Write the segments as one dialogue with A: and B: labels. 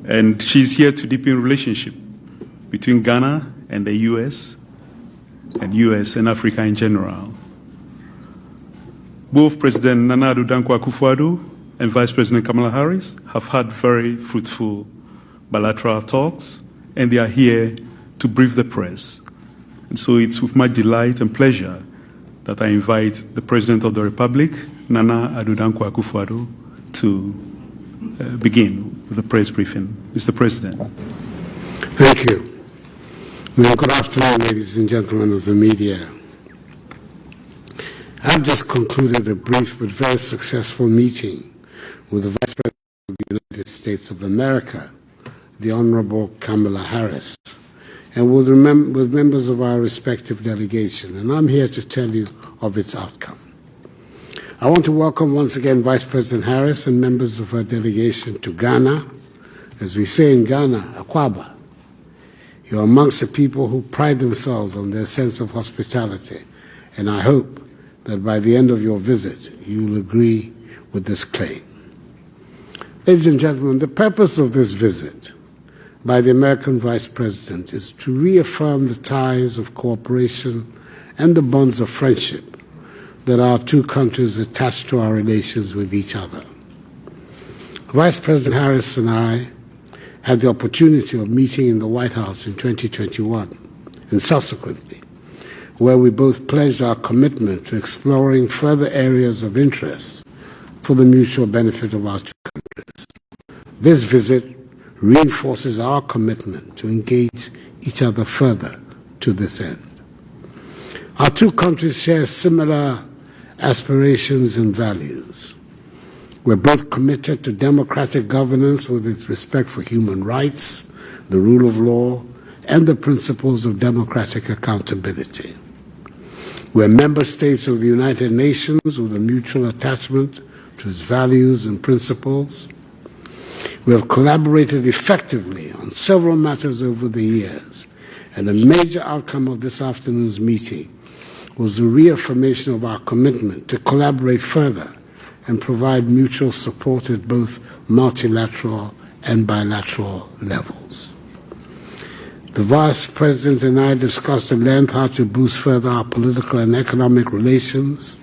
A: And she's here to deepen relationship between Ghana and the US and Africa in general. Both President Nana Addo Dankwa Akufo-Addo and Vice President Kamala Harris have had very fruitful bilateral talks, and they are here to brief the press. And so it's with much delight and pleasure that I invite the President of the Republic, Nana Addo Dankwa Akufo-Addo, to begin with the press briefing. Mr. President.
B: Thank you. Well, good afternoon, ladies and gentlemen of the media. I've just concluded a brief but very successful meeting with the Vice President of the United States of America, the Honorable Kamala Harris, and with members of our respective delegation, and I'm here to tell you of its outcome. I want to welcome once again Vice President Harris and members of her delegation to Ghana. As we say in Ghana, Akwaba. You're amongst the people who pride themselves on their sense of hospitality, and I hope that by the end of your visit, you'll agree with this claim. Ladies and gentlemen, the purpose of this visit by the American Vice President is to reaffirm the ties of cooperation and the bonds of friendship that our two countries attach to our relations with each other. Vice President Harris and I had the opportunity of meeting in the White House in 2021 and subsequently, where we both pledged our commitment to exploring further areas of interest for the mutual benefit of our two countries. This visit reinforces our commitment to engage each other further to this end. Our two countries share similar aspirations and values. We're both committed to democratic governance with its respect for human rights, the rule of law, and the principles of democratic accountability. We're member states of the United Nations with a mutual attachment to its values and principles. We have collaborated effectively on several matters over the years, and a major outcome of this afternoon's meeting was the reaffirmation of our commitment to collaborate further and provide mutual support at both multilateral and bilateral levels. The Vice President and I discussed at length how to boost further our political and economic relations,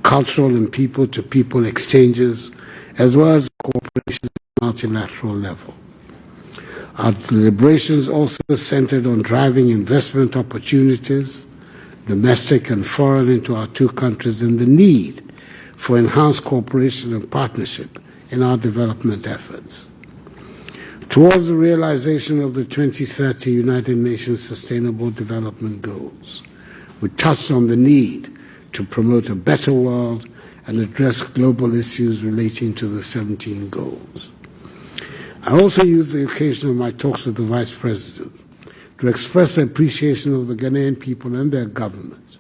B: cultural and people-to-people exchanges, as well as cooperation at the multilateral level. Our deliberations also centered on driving investment opportunities, domestic and foreign, into our two countries, and the need for enhanced cooperation and partnership in our development efforts. Towards the realization of the 2030 United Nations Sustainable Development Goals, we touched on the need to promote a better world and address global issues relating to the 17 goals. I also used the occasion of my talks with the Vice President to express appreciation of the Ghanaian people and their government,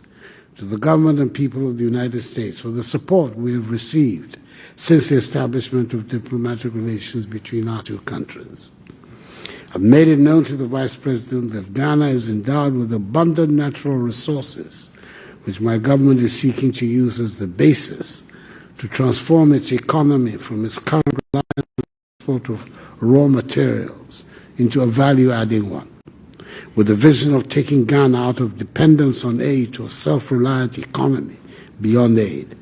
B: to the government and people of the United States for the support we have received since the establishment of diplomatic relations between our two countries. I've made it known to the Vice President that Ghana is endowed with abundant natural resources, which my government is seeking to use as the basis to transform its economy from its current reliance on the export of raw materials into a value-adding one, with the vision of taking Ghana out of dependence on aid to a self-reliant economy beyond aid,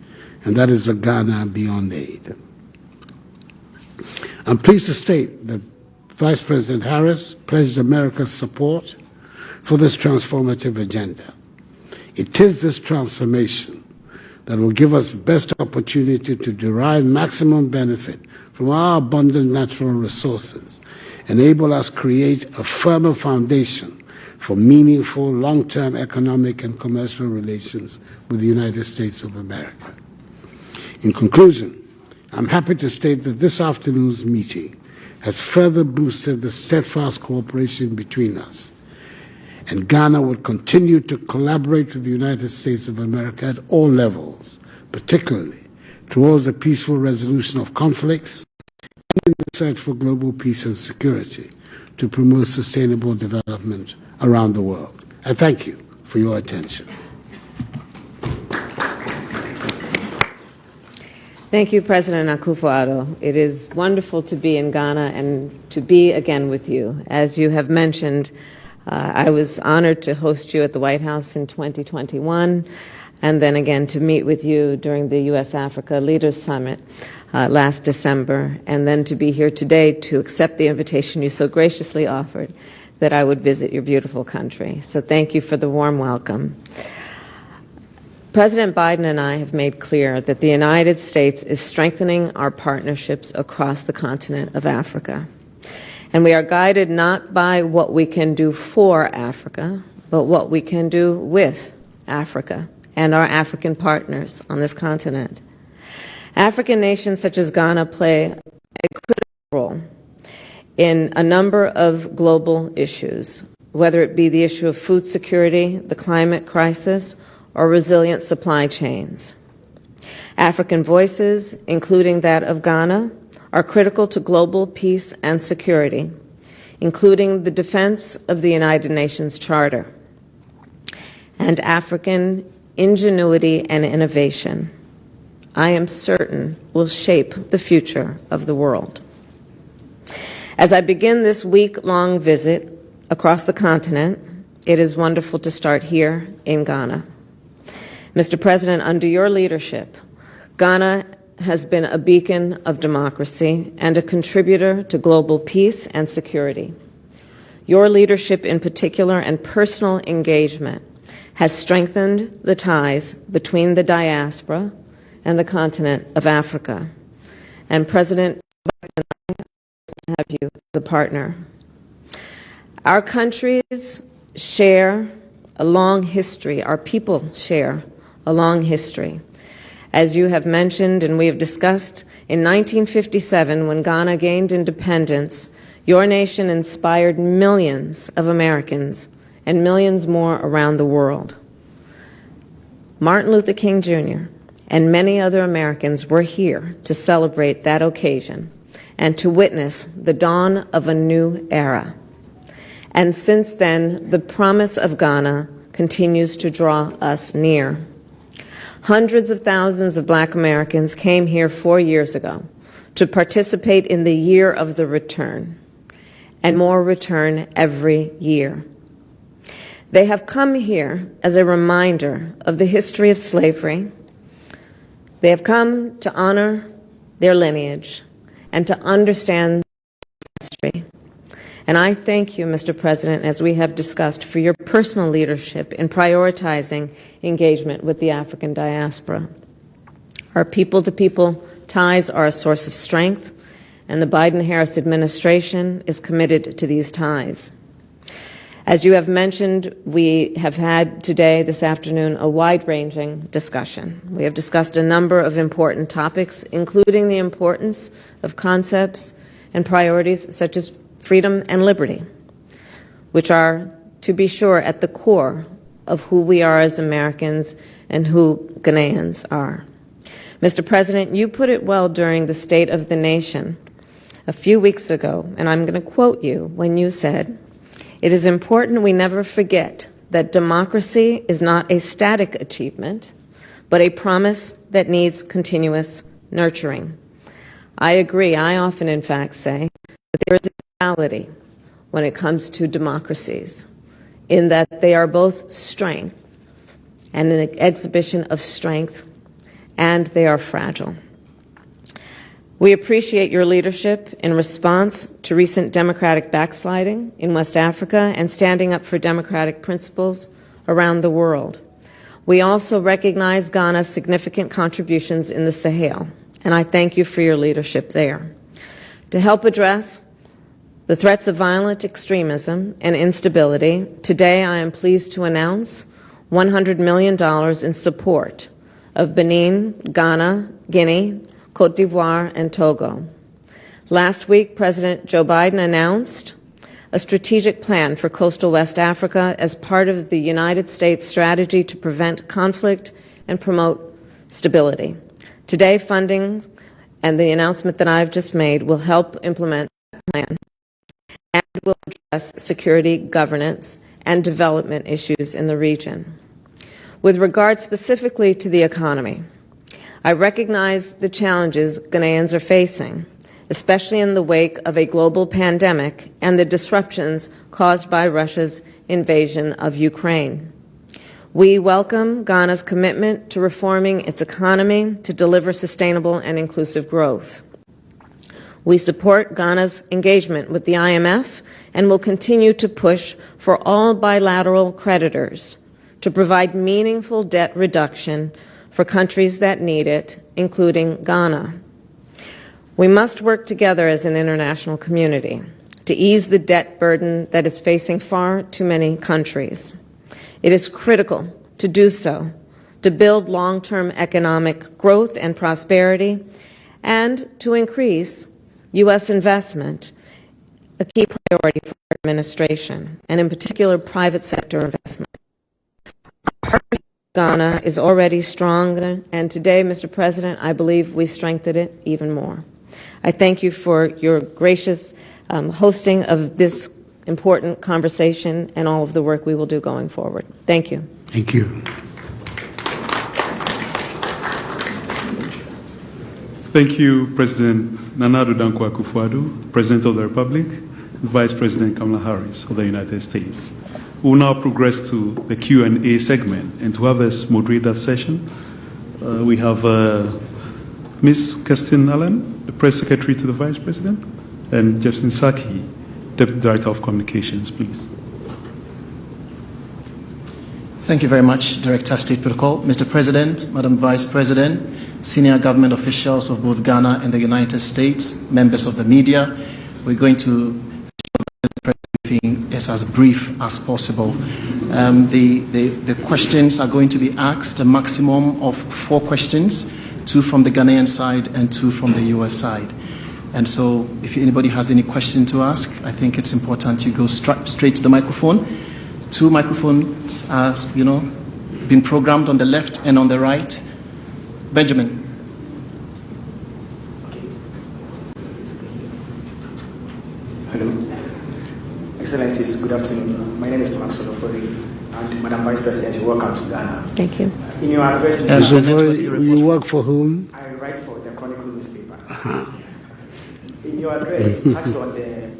B: and that is a Ghana beyond aid. I'm pleased to state that Vice President Harris pledged America's support for this transformative agenda. It is this transformation that will give us the best opportunity to derive maximum benefit from our abundant natural resources, enable us create a firmer foundation for meaningful long-term economic and commercial relations with the United States of America. In conclusion, I'm happy to state that this afternoon's meeting has further boosted the steadfast cooperation between us, and Ghana will continue to collaborate with the United States of America at all levels, particularly towards the peaceful resolution of conflicts and in the search for global peace and security to promote sustainable development around the world. I thank you for your attention.
C: Thank you, President Akufo-Addo. It is wonderful to be in Ghana and to be again with you. As you have mentioned, I was honored to host you at the White House in 2021, and then again to meet with you during the U.S.-Africa Leaders Summit last December, and then to be here today to accept the invitation you so graciously offered that I would visit your beautiful country. So thank you for the warm welcome. President Biden and I have made clear that the United States is strengthening our partnerships across the continent of Africa. And we are guided not by what we can do for Africa, but what we can do with Africa and our African partners on this continent. African nations such as Ghana play a critical role in a number of global issues, whether it be the issue of food security, the climate crisis, or resilient supply chains. African voices, including that of Ghana, are critical to global peace and security, including the defense of the United Nations Charter. And African ingenuity and innovation, I am certain, will shape the future of the world. As I begin this week-long visit across the continent, it is wonderful to start here in Ghana. Mr. President, under your leadership, Ghana has been a beacon of democracy and a contributor to global peace and security. Your leadership in particular and personal engagement has strengthened the ties between the diaspora and the continent of Africa. And President Biden and I have you as a partner. Our countries share a long history, our people share a long history. As you have mentioned and we have discussed, in 1957, when Ghana gained independence, your nation inspired millions of Americans and millions more around the world. Martin Luther King Jr. and many other Americans were here to celebrate that occasion and to witness the dawn of a new era. And since then, the promise of Ghana continues to draw us near. Hundreds of thousands of Black Americans came here 4 years ago to participate in the Year of the Return, and more return every year. They have come here as a reminder of the history of slavery. They have come to honor their lineage and to understand history. And I thank you, Mr. President, as we have discussed, for your personal leadership in prioritizing engagement with the African diaspora. Our people-to-people ties are a source of strength, and the Biden-Harris administration is committed to these ties. As you have mentioned, we have had today, this afternoon, a wide-ranging discussion. We have discussed a number of important topics, including the importance of concepts and priorities such as freedom and liberty, which are, to be sure, at the core of who we are as Americans and who Ghanaians are. Mr. President, you put it well during the State of the Nation a few weeks ago, and I'm going to quote you when you said, "It is important we never forget that democracy is not a static achievement, but a promise that needs continuous nurturing." I agree. I often, in fact, say that there is when it comes to democracies, in that they are both strength and an exhibition of strength, and they are fragile. We appreciate your leadership in response to recent democratic backsliding in West Africa and standing up for democratic principles around the world. We also recognize Ghana's significant contributions in the Sahel, and I thank you for your leadership there. To help address the threats of violent extremism and instability, today I am pleased to announce $100 million in support of Benin, Ghana, Guinea, Cote d'Ivoire, and Togo. Last week, President Joe Biden announced a strategic plan for coastal West Africa as part of the United States strategy to prevent conflict and promote stability. Today, funding and the announcement that I've just made will help implement that plan and will address security, governance, and development issues in the region. With regard specifically to the economy, I recognize the challenges Ghanaians are facing, especially in the wake of a global pandemic and the disruptions caused by Russia's invasion of Ukraine. We welcome Ghana's commitment to reforming its economy to deliver sustainable and inclusive growth. We support Ghana's engagement with the IMF and will continue to push for all bilateral creditors to provide meaningful debt reduction for countries that need it, including Ghana. We must work together as an international community to ease the debt burden that is facing far too many countries. It is critical to do so, to build long-term economic growth and prosperity, and to increase U.S. investment, a key priority for our administration, and in particular, private sector investment. Our partnership with Ghana is already strong, and today, Mr. President, I believe we strengthened it even more. I thank you for your gracious hosting of this important conversation and all of the work we will do going forward. Thank you.
B: Thank you.
A: Thank you, President Nana Addo Dankwa Akufo-Addo, President of the Republic, and Vice President Kamala Harris of the United States. We will now progress to the Q&A segment, and to have us moderate that session, we have Ms. Kirsten Allen, the Press Secretary to the Vice President, and Jefferson Saki, Deputy Director of Communications, please.
D: Thank you very much, Director, State Protocol. Mr. President, Madam Vice President, senior government officials of both Ghana and the United States, members of the media, we're going to this press briefing is as brief as possible. The questions are going to be asked, a maximum of 4 questions, 2 from the Ghanaian side and 2 from the US side. And so if anybody has any question to ask, I think it's important you go straight to the microphone. 2 microphones are, been programmed on the left and on the right. Benjamin.
E: Hello. Excellencies, good afternoon. My name is Maxwell Ofori, and Madam Vice President, you're welcome to Ghana.
C: Thank you.
E: In your address,
B: you work for whom?
E: I write for the Chronicle newspaper. In your address, you touched on the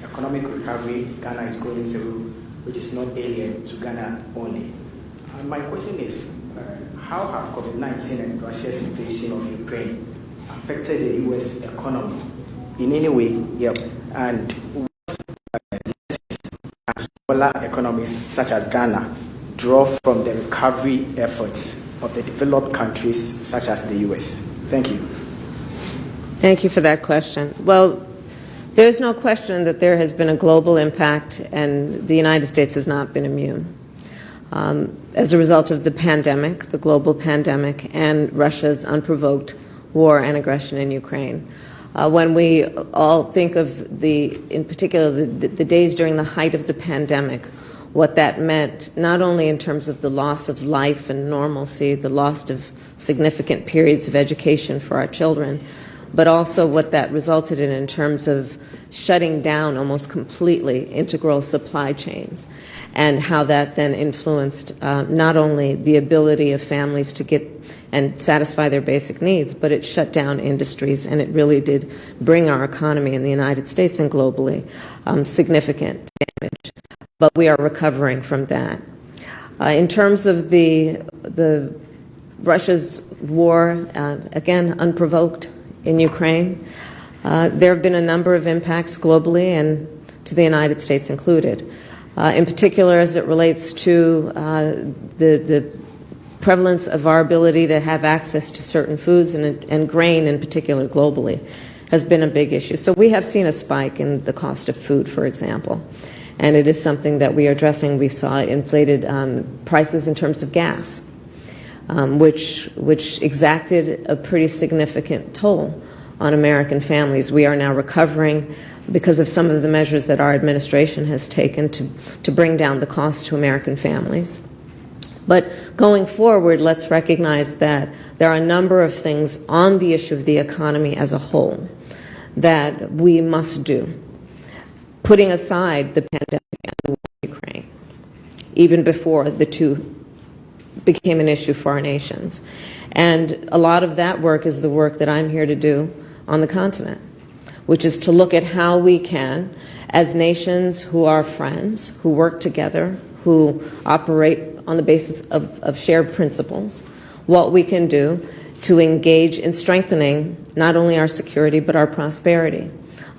E: economic recovery Ghana is going through, which is not alien to Ghana only. And my question is, how have COVID-19 and Russia's invasion of Ukraine affected the U.S. economy in any way? Yep. And what lessons can smaller economies such as Ghana draw from the recovery efforts of the developed countries such as the U.S.? Thank you.
C: Thank you for that question. Well, there's no question that there has been a global impact, and the United States has not been immune. As a result of the pandemic, the global pandemic, and Russia's unprovoked war and aggression in Ukraine. When we all think of in particular, the days during the height of the pandemic, what that meant, not only in terms of the loss of life and normalcy, the loss of significant periods of education for our children, but also what that resulted in terms of shutting down almost completely integral supply chains, and how that then influenced not only the ability of families to get and satisfy their basic needs, but it shut down industries, and it really did bring our economy in the United States and globally significant damage. But we are recovering from that. In terms of the Russia's war, again, unprovoked in Ukraine, there have been a number of impacts globally and to the United States included. In particular, as it relates to the prevalence of our ability to have access to certain foods and grain in particular globally has been a big issue. So we have seen a spike in the cost of food, for example, and it is something that we are addressing. We saw inflated prices in terms of gas, which exacted a pretty significant toll on American families. We are now recovering because of some of the measures that our administration has taken to bring down the cost to American families. But going forward, let's recognize that there are a number of things on the issue of the economy as a whole that we must do, putting aside the pandemic and the war in Ukraine, even before the two became an issue for our nations. And a lot of that work is the work that I'm here to do on the continent, which is to look at how we can, as nations who are friends, who work together, who operate on the basis of shared principles, what we can do to engage in strengthening not only our security but our prosperity.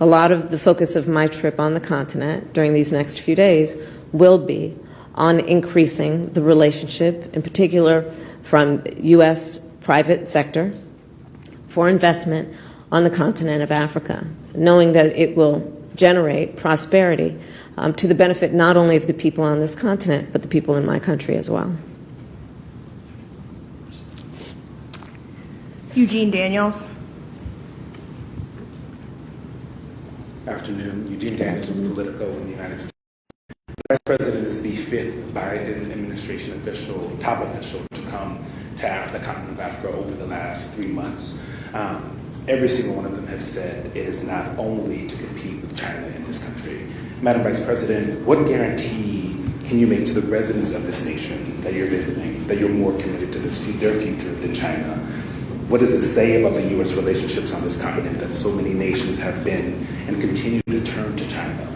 C: A lot of the focus of my trip on the continent during these next few days will be on increasing the relationship, in particular from U.S. private sector, for investment on the continent of Africa, knowing that it will generate prosperity to the benefit not only of the people on this continent, but the people in my country as well.
F: Eugene Daniels.
G: Afternoon. Eugene Daniels with Politico in the United States. The Vice President is the fifth Biden administration official, top official, to come to the continent of Africa over the last 3 months. Every single one of them have said it is not only to compete with China in this country. Madam Vice President, what guarantee can you make to the residents of this nation that you're visiting that you're more committed to their future than China? What does it say about the U.S. relationships on this continent that so many nations have been and continue to turn to China?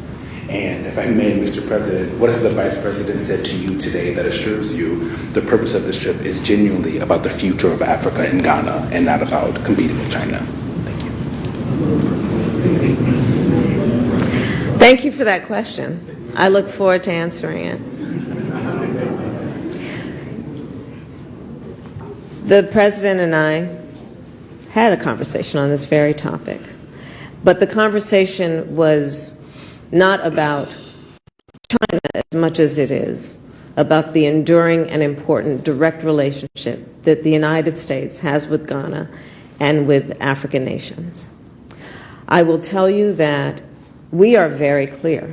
G: And if I may, Mr. President, what has the Vice President said to you today that assures you the purpose of this trip is genuinely about the future of Africa and Ghana and not about competing with China? Thank you.
C: Thank you for that question. I look forward to answering it. The President and I had a conversation on this very topic, but the conversation was not about China as much as it is about the enduring and important direct relationship that the United States has with Ghana and with African nations. I will tell you that we are very clear,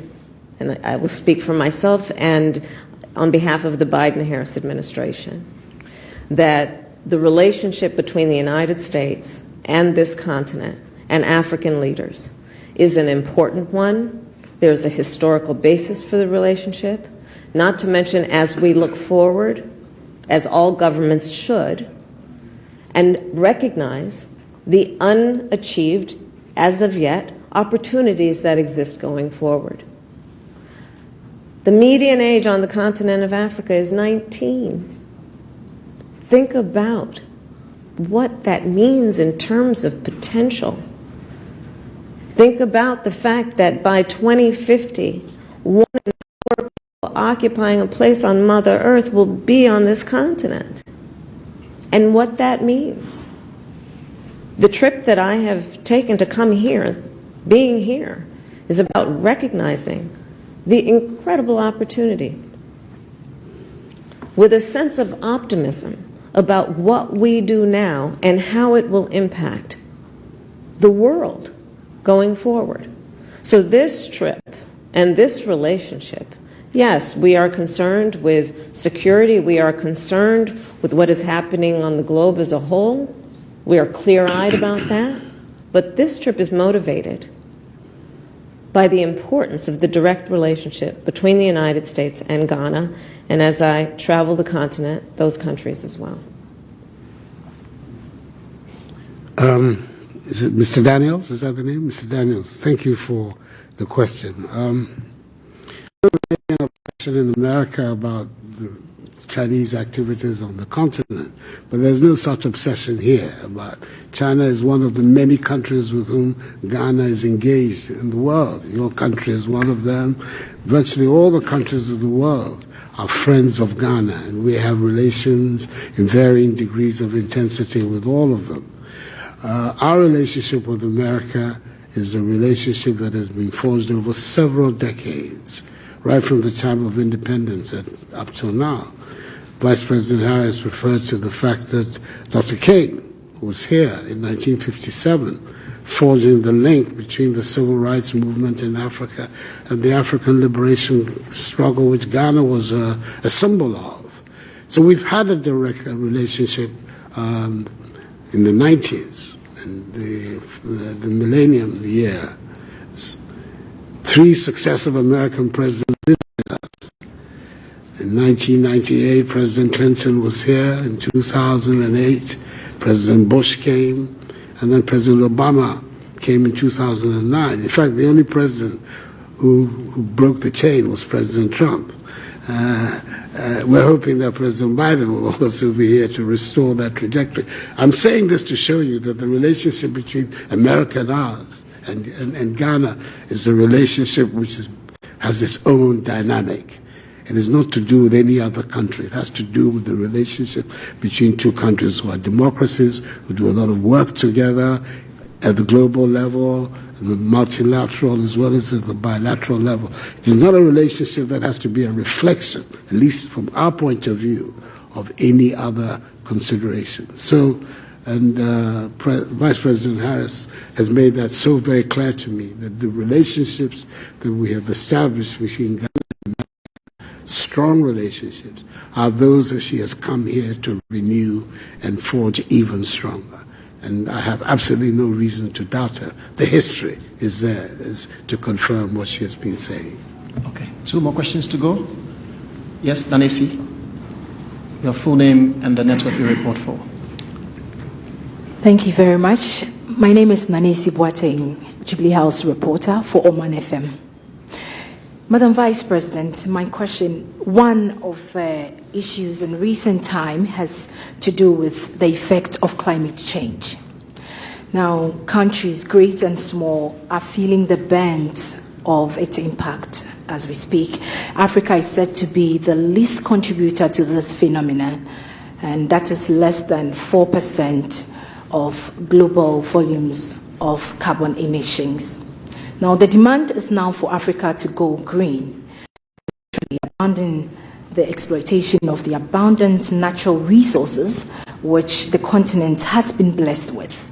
C: and I will speak for myself and on behalf of the Biden-Harris administration, that the relationship between the United States and this continent and African leaders is an important one. There's a historical basis for the relationship, not to mention as we look forward, as all governments should, and recognize the unachieved, as of yet, opportunities that exist going forward. The median age on the continent of Africa is 19. Think about what that means in terms of potential. Think about the fact that by 2050, 1 in 4 people occupying a place on Mother Earth will be on this continent, and what that means. The trip that I have taken to come here, being here, is about recognizing the incredible opportunity with a sense of optimism about what we do now and how it will impact the world going forward. So this trip and this relationship, yes, we are concerned with security, we are concerned with what is happening on the globe as a whole, we are clear-eyed about that, but this trip is motivated by the importance of the direct relationship between the United States and Ghana, and as I travel the continent, those countries as well.
B: Is it Mr. Daniels? Is that the name? Mr. Daniels, thank you for the question. There's an obsession in America about the Chinese activities on the continent, but there's no such obsession here. About China is one of the many countries with whom Ghana is engaged in the world. Your country is one of them. Virtually all the countries of the world are friends of Ghana, and we have relations in varying degrees of intensity with all of them. Our relationship with America is a relationship that has been forged over several decades, right from the time of independence up till now. Vice President Harris referred to the fact that Dr. King was here in 1957, forging the link between the civil rights movement in Africa and the African liberation struggle, which Ghana was a symbol of. So we've had a direct relationship in the 90s and the millennium years. 3 successive American presidents visited us. In 1998, President Clinton was here. In 2008, President Bush came, and then President Obama came in 2009. In fact, the only president who broke the chain was President Trump. We're hoping that President Biden will also be here to restore that trajectory. I'm saying this to show you that the relationship between America and ours and Ghana is a relationship which has its own dynamic. It is not to do with any other country. It has to do with the relationship between two countries who are democracies, who do a lot of work together at the global level, multilateral as well as at the bilateral level. It is not a relationship that has to be a reflection, at least from our point of view, of any other consideration. So, and Vice President Harris has made that so very clear to me, that the relationships that we have established between Ghana and America, strong relationships, are those that she has come here to renew and forge even stronger. And I have absolutely no reason to doubt her. The history is there to confirm what she has been saying.
D: Okay, 2 more questions to go. Yes, Nanesi, your full name and the network you report for.
F: Thank you very much. My name is Nanesi Boateng, Jubilee House reporter for Oman FM. Madam Vice President, my question, one of the issues in recent time has to do with the effect of climate change. Now, countries great and small are feeling the bend of its impact as we speak. Africa is said to be the least contributor to this phenomenon, and that is less than 4% of global volumes of carbon emissions. Now, the demand is now for Africa to go green, to abandon the exploitation of the abundant natural resources which the continent has been blessed with.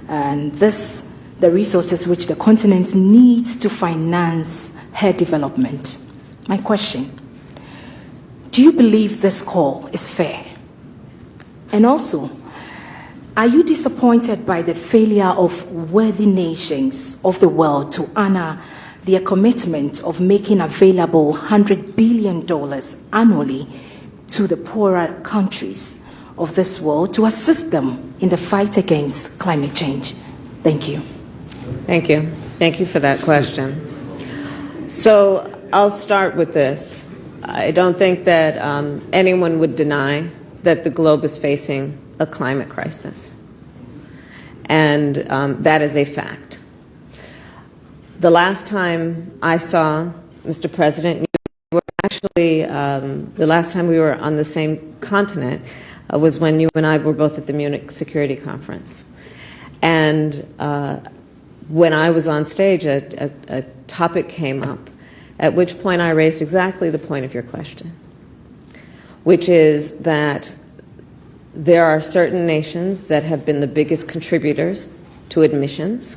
F: And the resources which the continent needs to finance her development. My question, do you believe this call is fair? And also, are you disappointed by the failure of worthy nations of the world to honor their commitment of making available $100 billion annually to the poorer countries of this world to assist them in the fight against climate change? Thank you.
C: Thank you. Thank you for that question. So I'll start with this. I don't think that anyone would deny that the globe is facing a climate crisis. And that is a fact. The last time I saw Mr. President, we were actually, the last time we were on the same continent was when you and I were both at the Munich Security Conference. And when I was on stage, a topic came up, at which point I raised exactly the point of your question, which is that there are certain nations that have been the biggest contributors to emissions,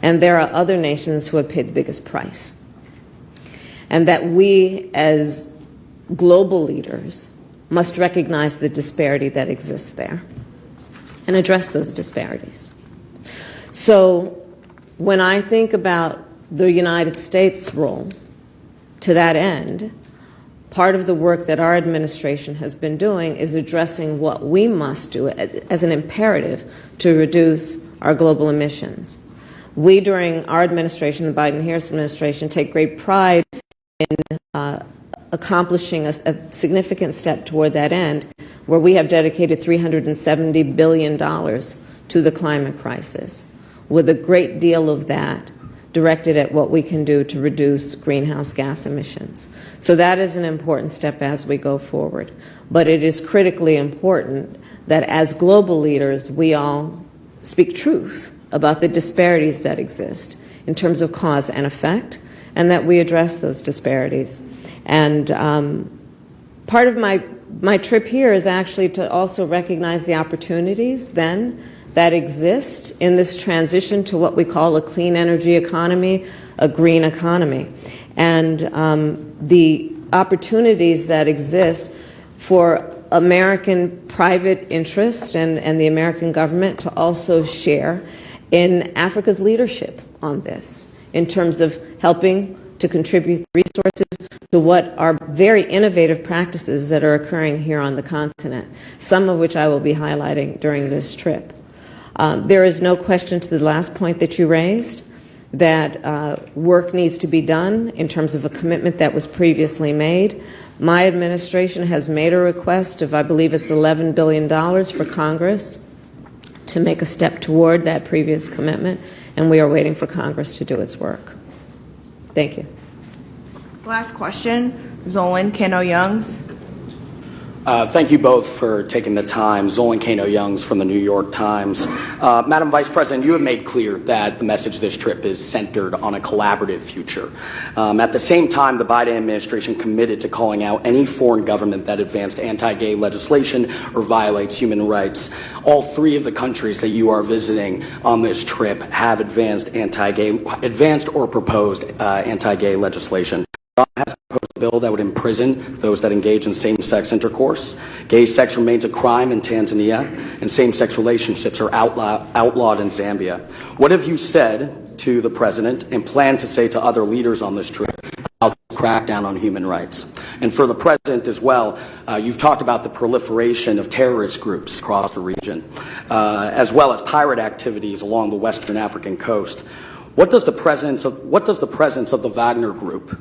C: and there are other nations who have paid the biggest price. And that we, as global leaders, must recognize the disparity that exists there and address those disparities. So when I think about the United States' role to that end, part of the work that our administration has been doing is addressing what we must do as an imperative to reduce our global emissions. We, during our administration, the Biden-Harris administration, take great pride in accomplishing a significant step toward that end, where we have dedicated $370 billion to the climate crisis, with a great deal of that directed at what we can do to reduce greenhouse gas emissions. So that is an important step as we go forward. But it is critically important that as global leaders, we all speak truth about the disparities that exist in terms of cause and effect, and that we address those disparities. And part of my trip here is actually to also recognize the opportunities then that exist in this transition to what we call a clean energy economy, a green economy. And the opportunities that exist for American private interest and the American government to also share in Africa's leadership on this, in terms of helping to contribute resources to what are very innovative practices that are occurring here on the continent, some of which I will be highlighting during this trip. There is no question to the last point that you raised that work needs to be done in terms of a commitment that was previously made. My administration has made a request of, I believe it's $11 billion for Congress to make a step toward that previous commitment, and we are waiting for Congress to do its work. Thank you.
H: Last question, Zolan Kano-Youngs.
I: Thank you both for taking the time. Zolan Kano-Youngs from the New York Times. Madam Vice President, you have made clear that the message of this trip is centered on a collaborative future. At the same time, the Biden administration committed to calling out any foreign government that advanced anti-gay legislation or violates human rights. All three of the countries that you are visiting on this trip have advanced or proposed anti-gay legislation. Has proposed a bill that would imprison those that engage in same-sex intercourse. Gay sex remains a crime in Tanzania, and same-sex relationships are outlawed in Zambia. What have you said to the president and plan to say to other leaders on this trip about the crackdown on human rights? And for the president as well, you've talked about the proliferation of terrorist groups across the region, as well as pirate activities along the Western African coast. What does the presence of the Wagner Group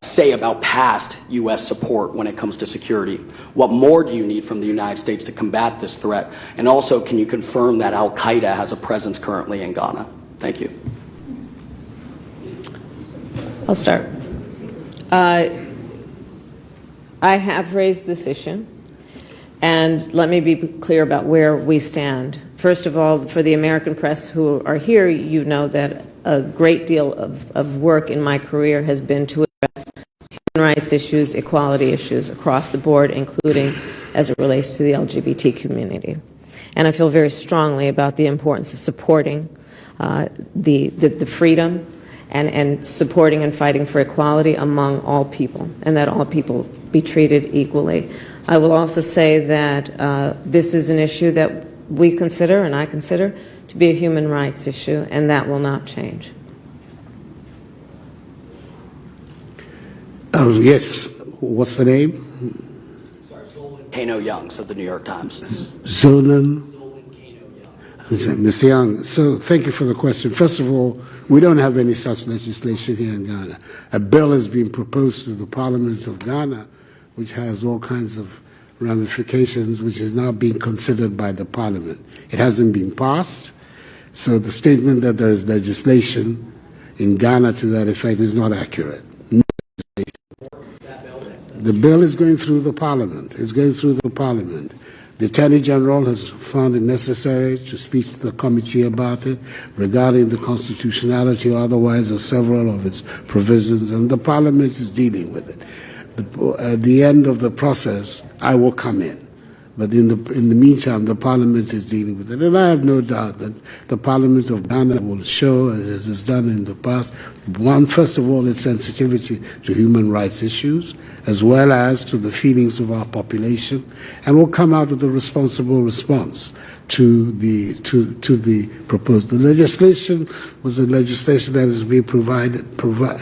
I: say about past U.S. support when it comes to security? What more do you need from the United States to combat this threat? And also, can you confirm that Al-Qaeda has a presence currently in Ghana? Thank you.
C: I'll start. I have raised this issue, and let me be clear about where we stand. First of all, for the American press who are here, you know that a great deal of work in my career has been to address human rights issues, equality issues across the board, including as it relates to the LGBT community. And I feel very strongly about the importance of supporting the freedom and supporting and fighting for equality among all people, and that all people be treated equally. I will also say that this is an issue that we consider, and I consider, to be a human rights issue, and that will not change.
B: Yes. What's the name?
I: Sorry, Zolan Kano-Youngs of the New York Times.
B: Zolan Mr. Young, so thank you for the question. First of all, we don't have any such legislation here in Ghana. A bill has been proposed to the Parliament of Ghana, which has all kinds of ramifications, which is now being considered by the Parliament. It hasn't been passed, so the statement that there is legislation in Ghana to that effect is not accurate. No legislation. The bill is going through the Parliament. It's going through the Parliament. The Attorney General has found it necessary to speak to the committee about it regarding the constitutionality or otherwise of several of its provisions, and the Parliament is dealing with it. At the end of the process, I will come in. But in the meantime, the Parliament is dealing with it. And I have no doubt that the Parliament of Ghana will show, as it has done in the past, first of all, its sensitivity to human rights issues, as well as to the feelings of our population, and will come out with a responsible response to the proposed. The legislation was a legislation that is being provided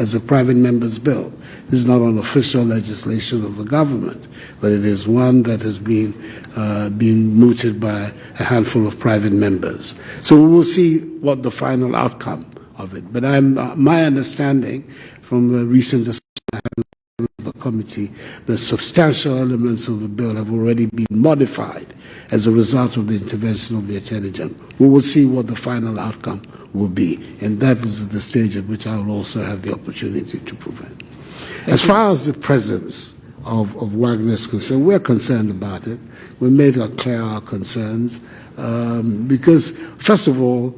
B: as a private member's bill. This is not an official legislation of the government, but it is one that has been mooted by a handful of private members. So we will see what the final outcome of it. But my understanding from a recent discussion I had with the committee, the substantial elements of the bill have already been modified as a result of the intervention of the Attorney General. We will see what the final outcome will be, and that is the stage at which I will also have the opportunity to prevent. As far as the presence of Wagner is concerned, we're concerned about it. We made clear our concerns because, first of all,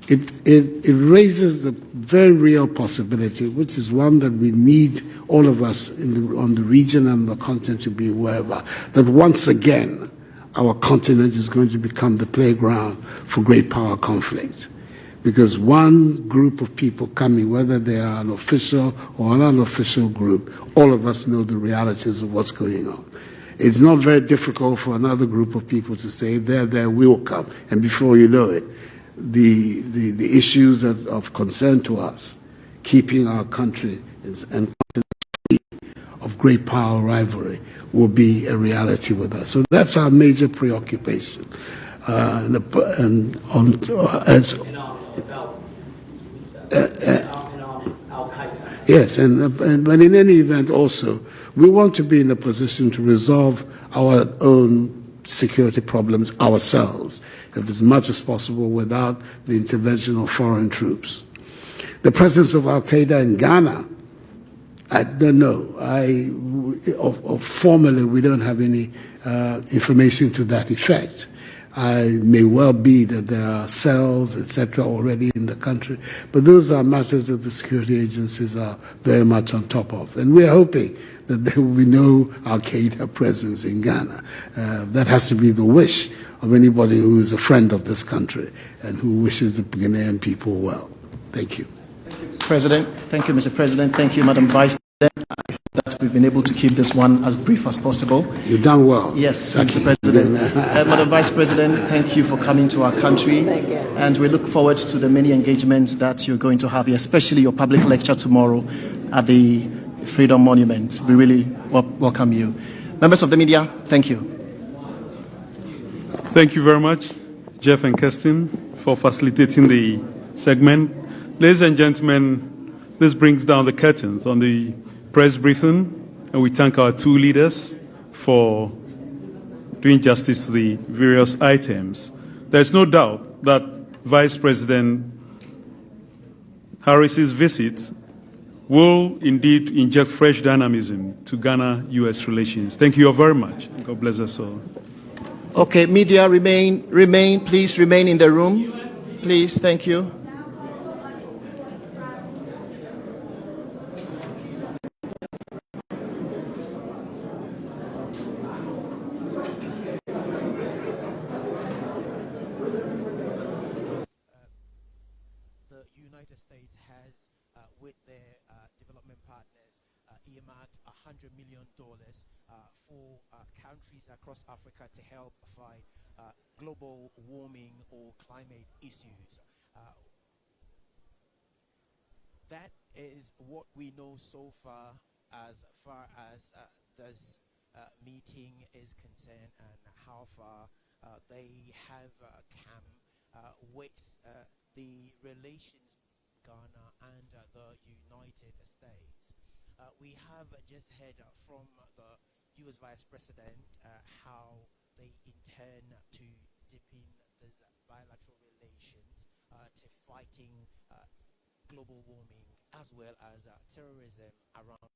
B: it raises the very real possibility, which is one that we need all of us on the region and the continent to be aware about, that once again our continent is going to become the playground for great power conflict. Because one group of people coming, whether they are an official or an unofficial group, all of us know the realities of what's going on. It's not very difficult for another group of people to say, there will come. And before you know it, the issues of concern to us, keeping our country and continent free great power rivalry will be a reality with us. So that's our major preoccupation. Yes, but in any event also, we want to be in a position to resolve our own security problems ourselves, as much as possible without the intervention of foreign troops. The presence of Al-Qaeda in Ghana, I don't know. Formally, we don't have any information to that effect. It may well be that there are cells, etc., already in the country, but those are matters that the security agencies are very much on top of. And we're hoping that there will be no Al-Qaeda presence in Ghana. That has to be the wish of anybody who is a friend of this country and who wishes the Ghanaian people well. Thank you.
D: President. Thank you, Mr. President. Thank you, Madam Vice President. I hope that we've been able to keep this one as brief as possible.
B: You've done well.
D: Yes, Mr. President. Madam Vice President, thank you for coming to our country.
C: Thank you.
D: And we look forward to the many engagements that you're going to have here, especially your public lecture tomorrow at the Freedom Monument. We really welcome you. Members of the media, thank you.
A: Thank you very much, Jeff and Kirsten, for facilitating the segment. Ladies and gentlemen, this brings down the curtains on the press briefing, and we thank our two leaders for doing justice to the various items. There's no doubt that Vice President Harris's visit will indeed inject fresh dynamism to Ghana-US relations. Thank you all very much. God bless us all.
D: Okay, media, please remain in the room. Please, thank you.
J: States has, with their development partners, earmarked $100 million for countries across Africa to help fight global warming or climate issues. That is what we know so far as this meeting is concerned, and how far they have come with the relations Ghana and the United States. We have just heard from the U.S. Vice President how they intend to deepen these bilateral relations to fighting global warming as well as terrorism around